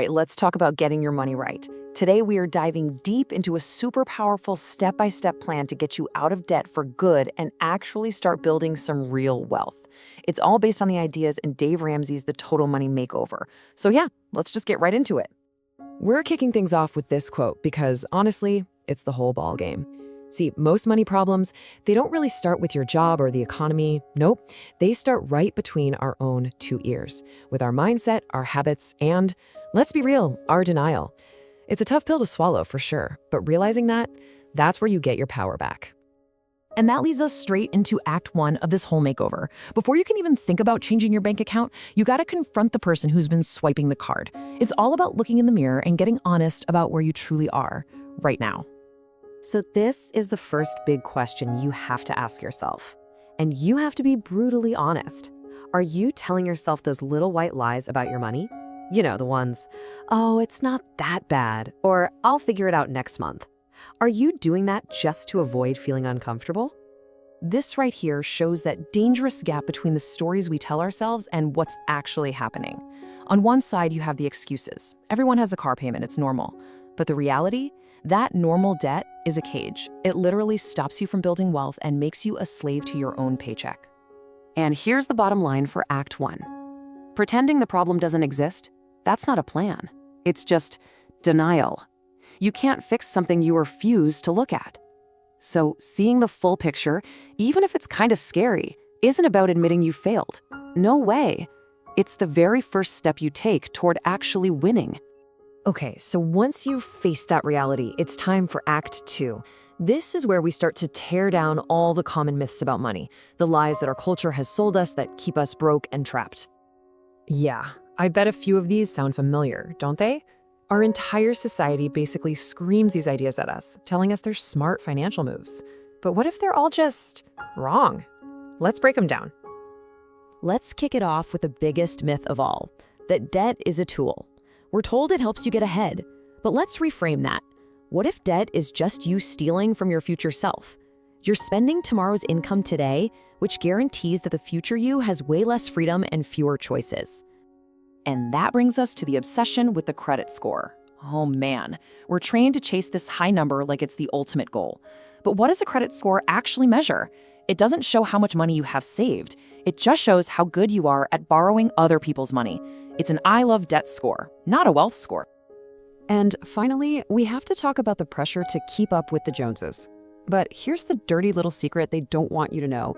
right, let's talk about getting your money right. Today, we are diving deep into a super powerful step-by-step plan to get you out of debt for good and actually start building some real wealth. It's all based on the ideas in Dave Ramsey's The Total Money Makeover. So yeah, let's just get right into it. We're kicking things off with this quote because, honestly, it's the whole ball game. See, most money problems, they don't really start with your job or the economy. Nope, they start right between our own two ears, with our mindset, our habits, and, let's be real, our denial. It's a tough pill to swallow for sure, but realizing that, that's where you get your power back. And that leads us straight into Act 1 of this whole makeover. Before you can even think about changing your bank account, you gotta confront the person who's been swiping the card. It's all about looking in the mirror and getting honest about where you truly are right now. So this is the first big question you have to ask yourself. And you have to be brutally honest. Are you telling yourself those little white lies about your money? You know, the ones, oh, it's not that bad, or I'll figure it out next month. Are you doing that just to avoid feeling uncomfortable? This right here shows that dangerous gap between the stories we tell ourselves and what's actually happening. On one side, you have the excuses. Everyone has a car payment, it's normal. But the reality? That normal debt is a cage. It literally stops you from building wealth and makes you a slave to your own paycheck. And here's the bottom line for Act 1. Pretending the problem doesn't exist, that's not a plan. It's just denial. You can't fix something you refuse to look at. So seeing the full picture, even if it's kind of scary, isn't about admitting you failed. No way. It's the very first step you take toward actually winning. Okay, so once you've faced that reality, it's time for Act 2. This is where we start to tear down all the common myths about money, the lies that our culture has sold us that keep us broke and trapped. Yeah, I bet a few of these sound familiar, don't they? Our entire society basically screams these ideas at us, telling us they're smart financial moves. But what if they're all just wrong? Let's break them down. Let's kick it off with the biggest myth of all, that debt is a tool. We're told it helps you get ahead, but let's reframe that. What if debt is just you stealing from your future self? You're spending tomorrow's income today, which guarantees that the future you has way less freedom and fewer choices. And that brings us to the obsession with the credit score. Oh man, we're trained to chase this high number like it's the ultimate goal. But what does a credit score actually measure? It doesn't show how much money you have saved. It just shows how good you are at borrowing other people's money. It's an I love debt score, not a wealth score. And finally, we have to talk about the pressure to keep up with the Joneses. But here's the dirty little secret they don't want you to know.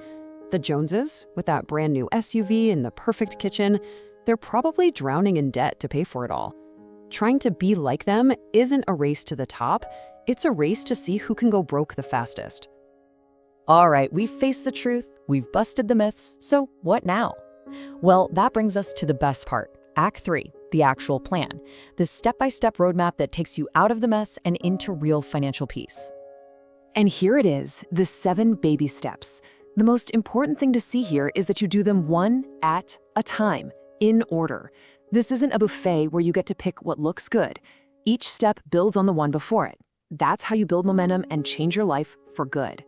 The Joneses, with that brand new SUV and the perfect kitchen, they're probably drowning in debt to pay for it all. Trying to be like them isn't a race to the top, it's a race to see who can go broke the fastest. All right, we've faced the truth, we've busted the myths, so what now? Well, that brings us to the best part, Act 3, the actual plan, the step-by-step roadmap that takes you out of the mess and into real financial peace. And here it is, the 7 baby steps. The most important thing to see here is that you do them one at a time, in order. This isn't a buffet where you get to pick what looks good. Each step builds on the one before it. That's how you build momentum and change your life for good.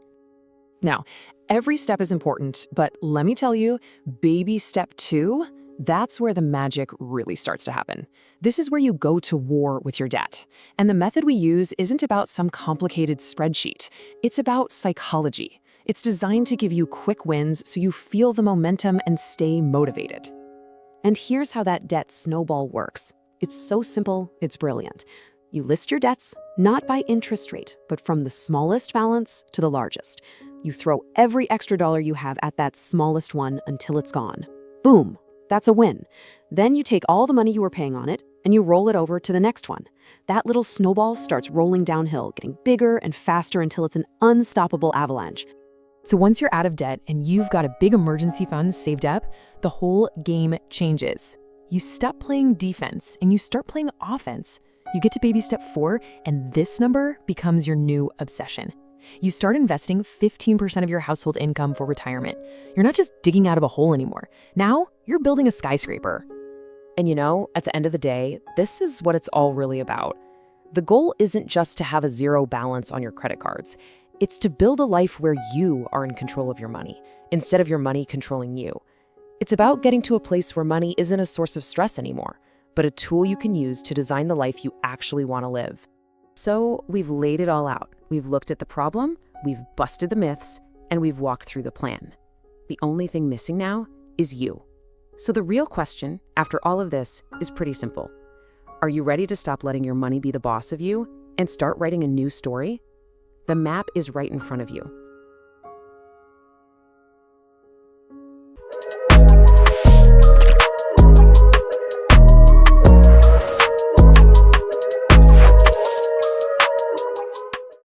Now, every step is important, but let me tell you, baby step 2, that's where the magic really starts to happen. This is where you go to war with your debt. And the method we use isn't about some complicated spreadsheet. It's about psychology. It's designed to give you quick wins so you feel the momentum and stay motivated. And here's how that debt snowball works. It's so simple, it's brilliant. You list your debts, not by interest rate, but from the smallest balance to the largest. You throw every extra dollar you have at that smallest one until it's gone. Boom, that's a win. Then you take all the money you were paying on it and you roll it over to the next one. That little snowball starts rolling downhill, getting bigger and faster until it's an unstoppable avalanche. So once you're out of debt and you've got a big emergency fund saved up, the whole game changes. You stop playing defense and you start playing offense. You get to baby step 4 and this number becomes your new obsession. You start investing 15% of your household income for retirement. You're not just digging out of a hole anymore. Now, you're building a skyscraper. And you know, at the end of the day, this is what it's all really about. The goal isn't just to have a zero balance on your credit cards. It's to build a life where you are in control of your money, instead of your money controlling you. It's about getting to a place where money isn't a source of stress anymore, but a tool you can use to design the life you actually want to live. So we've laid it all out. We've looked at the problem, we've busted the myths, and we've walked through the plan. The only thing missing now is you. So the real question, after all of this, is pretty simple. Are you ready to stop letting your money be the boss of you and start writing a new story? The map is right in front of you.